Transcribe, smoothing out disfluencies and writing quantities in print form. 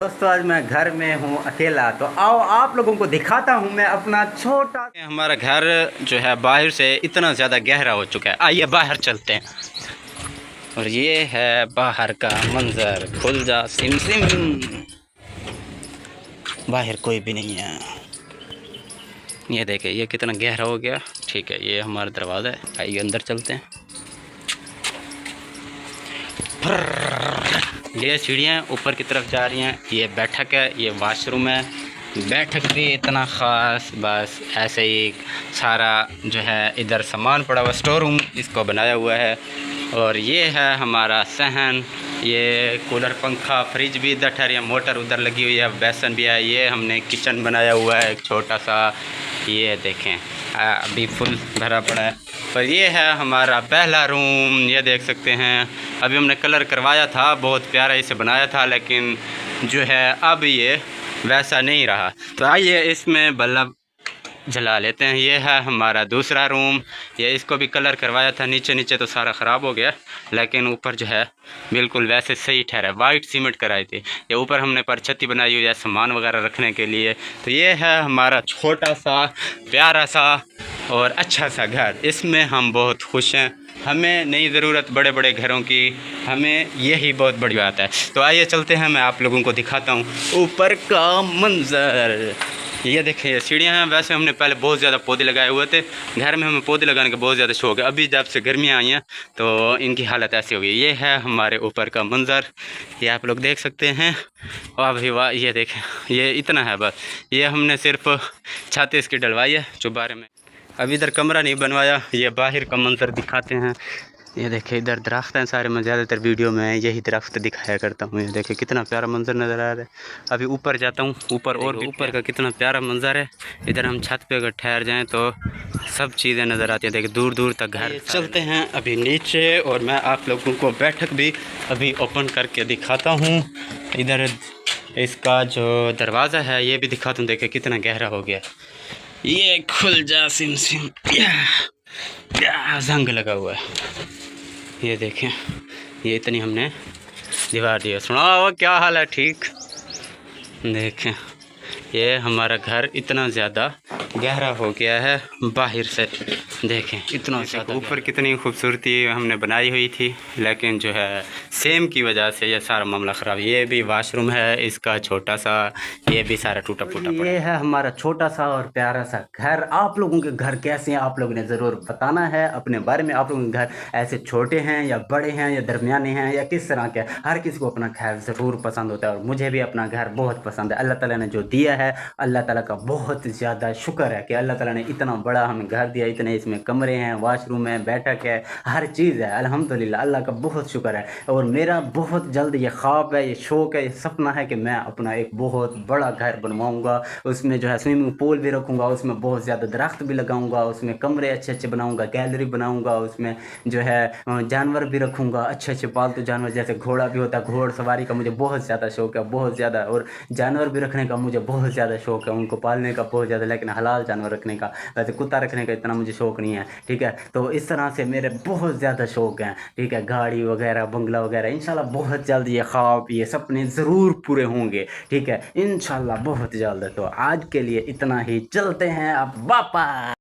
दोस्तों आज मैं घर में हूँ अकेला, तो आओ आप लोगों को दिखाता हूँ मैं अपना छोटा। हमारा घर जो है बाहर से इतना ज़्यादा गहरा हो चुका है। आइए बाहर चलते हैं। और ये है बाहर का मंजर। खुल जा सिम सिम। बाहर कोई भी नहीं है। ये देखिए ये कितना गहरा हो गया। ठीक है, ये हमारा दरवाज़ा है। आइए अंदर चलते हैं। ये सीढ़ियाँ ऊपर की तरफ जा रही हैं। ये बैठक है, ये वाशरूम है। बैठक भी इतना ख़ास, बस ऐसे ही सारा जो है इधर सामान पड़ा हुआ, स्टोर रूम इसको बनाया हुआ है। और ये है हमारा सहन। ये कूलर, पंखा, फ्रिज भी इधर ठहरी है, मोटर उधर लगी हुई है, बेसन भी है। ये हमने किचन बनाया हुआ है एक छोटा सा। ये देखें अभी फुल भरा पड़ा है। और ये है हमारा पहला रूम। ये देख सकते हैं, अभी हमने कलर करवाया था, बहुत प्यारा इसे बनाया था, लेकिन जो है अब ये वैसा नहीं रहा। तो आइए इसमें बल्ब जला लेते हैं। ये है हमारा दूसरा रूम। ये इसको भी कलर करवाया था, नीचे नीचे तो सारा ख़राब हो गया, लेकिन ऊपर जो है बिल्कुल वैसे सही ठहरा। वाइट सीमेंट कराई थी। ये ऊपर हमने परछत्ती बनाई हुई है सामान वगैरह रखने के लिए। तो ये है हमारा छोटा सा प्यारा सा और अच्छा सा घर। इसमें हम बहुत खुश हैं। हमें नहीं ज़रूरत बड़े बड़े घरों की, हमें यही बहुत बड़ी बात है। तो आइए चलते हैं, मैं आप लोगों को दिखाता हूँ ऊपर का मंजर। ये देखें ये सीढ़ियाँ हैं। वैसे हमने पहले बहुत ज़्यादा पौधे लगाए हुए थे घर में, हमें पौधे लगाने का बहुत ज़्यादा शौक है। अभी जब से गर्मियाँ आई हैं तो इनकी हालत ऐसी हो गई। ये है हमारे ऊपर का मंजर, ये आप लोग देख सकते हैं। वाह भाई वाह, ये देखें ये इतना है बस। ये हमने सिर्फ छत इसकी डलवाई है चुबारे में, अभी इधर कमरा नहीं बनवाया। ये बाहर का मंजर दिखाते हैं। ये देखिए इधर दरख्त हैं सारे, मैं ज़्यादातर वीडियो में यही दरख्त दिखाया करता हूँ। ये देखिए कितना प्यारा मंजर नज़र आ रहा है। अभी ऊपर जाता हूँ, ऊपर और ऊपर का कितना प्यारा मंजर है। इधर हम छत पे अगर ठहर जाएं तो सब चीज़ें नज़र आती हैं। देखिए दूर दूर तक घर। चलते हैं अभी नीचे और मैं आप लोगों को बैठक भी अभी ओपन करके दिखाता हूँ। इधर इसका जो दरवाज़ा है ये भी दिखाता हूँ। देखिए कितना गहरा हो गया। ये खुल जा सिम सिम। क्या जंग लगा हुआ है। ये देखें ये इतनी हमने दीवार दी है। सुनाओ क्या हाल है? ठीक। देखें ये हमारा घर इतना ज़्यादा गहरा हो गया है बाहर से। देखें इतना ज़्यादा ऊपर कितनी खूबसूरती हमने बनाई हुई थी, लेकिन जो है सेम की वजह से ये सारा मामला ख़राब। ये भी वाशरूम है इसका छोटा सा, ये भी सारा टूटा फूटा पड़ा। ये है हमारा छोटा सा और प्यारा सा घर। आप लोगों के घर कैसे हैं आप लोगों ने ज़रूर बताना है अपने बारे में। आप लोगों के घर ऐसे छोटे हैं या बड़े हैं या दरमियाने हैं या किस तरह के? हर किसी को अपना घर ज़रूर पसंद होता है और मुझे भी अपना घर बहुत पसंद है। अल्लाह ताला ने जो दिया है, अल्लाह ताला का बहुत ज़्यादा शुक्र है कि अल्लाह ताला ने इतना बड़ा हमें घर दिया। इतने इसमें कमरे हैं, वाशरूम है, बैठक है, हर चीज़ है। अल्हम्दुलिल्लाह अल्लाह का बहुत शुक्र है। और मेरा बहुत जल्द ये ख्वाब है, ये शौक़ है, ये सपना है कि मैं अपना एक बहुत बड़ा घर बनवाऊँगा। उसमें जो है स्विमिंग पूल भी रखूँगा, उसमें बहुत ज़्यादा दरख्त भी लगाऊँगा, उसमें कमरे अच्छे अच्छे बनाऊँगा, गैलरी बनाऊँगा, उसमें जो है जानवर भी रखूँगा, अच्छे अच्छे पालतू जानवर जैसे घोड़ा भी होता है। घोड़ सवारी का मुझे बहुत ज़्यादा शौक़ है, बहुत ज़्यादा। और जानवर भी रखने का मुझे बहुत ज़्यादा शौक़ है, उनको पालने का बहुत ज़्यादा, लेकिन हलाल जानवर रखने का। वैसे कुत्ता रखने का इतना मुझे शौक़ नहीं है, ठीक है। तो इस तरह से मेरे बहुत ज़्यादा शौक़ हैं, ठीक है। गाड़ी वगैरह, बंगला वगैरह, इंशाल्लाह बहुत जल्द ये ख्वाब, ये सपने ज़रूर पूरे होंगे, ठीक है, इंशाल्लाह बहुत जल्द। तो आज के लिए इतना ही, चलते हैं अब वापस।